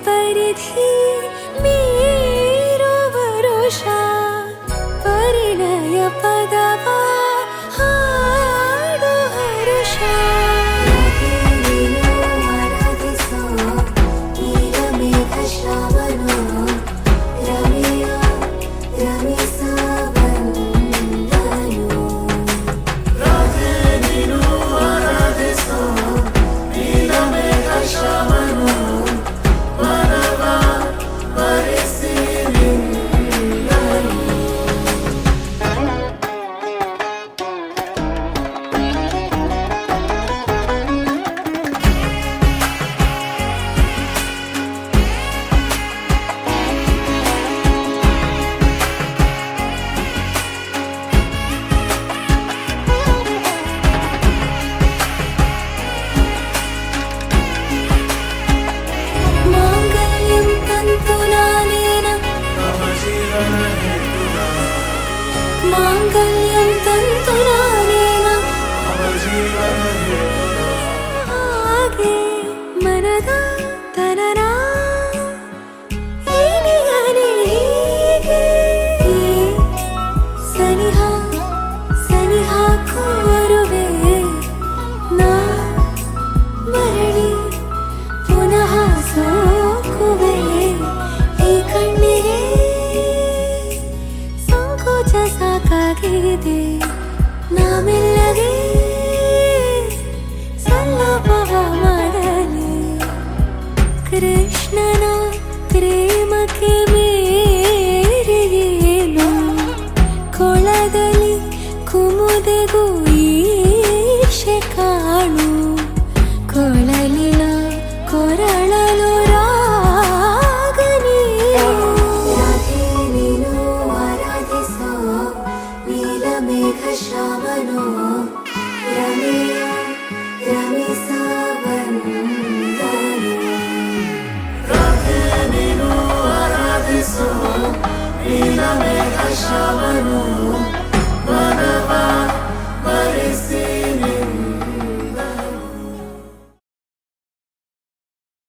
ಪರಿಧಿ ಮೀರುವ ವರುಷ ಪರಿಣಯ ಪದವ ಹಾಡು ಹರುಷ ಆರಾಧಿಸೋ ಈಗ ಮೇಘ ಶ್ರಾವಣೋ ರವಿಯ ರಮಿಸ ಬಂದನು ರಾಧೆ ನೀನು ಆರಾಧಿಸೋ ಈಗ ಮೇಘ ಶ್ರಾವಣೋ ವನವ ವರಿಸಿ ನಿನ್ನನು मांगल्यं तन्तु नानेन मांगल्यं तन्तु नानेन ಹಾಗೆ ಮನದ ತನನ ಸನಿಹ ಸನಿಹ ಕೋರುವೆ ನಾ ಮರಳಿ ಪುನಃ ಸೋಕುವೆ ಈ ಕಣ್ಣಿಗೆ ಸಂಕೋಚ ಸಾಕಾಗಿದೆ ನಾಮೆಲ್ಲವೇ ಸಲ್ಲಪವ ಮಾಡಲಿ ಕೃಷ್ಣನ ಪ್ರೇಮಕ್ಕೆ ಮೇರೆಯೇನು ಕೊಳದಲ್ಲಿ ಕುಮುದೆಗೂ ಈಶೆ ಕಾಣು ಕೊಳಲಿನ ಕೊರಳಲು ರಾಗ ರಾಧೆ ನೀನು ಆರಾಧಿಸೋ ನೀಲ ಮೇಘ ಶ್ರಾವಣೋ ರಮಿಯ ರಮಿಸ ಬಂದನು ರಾಧೆ ನೀನು ಆರಾಧಿಸೋ ನೀಲ ಮೇಘ ಶ್ರಾವಣೋ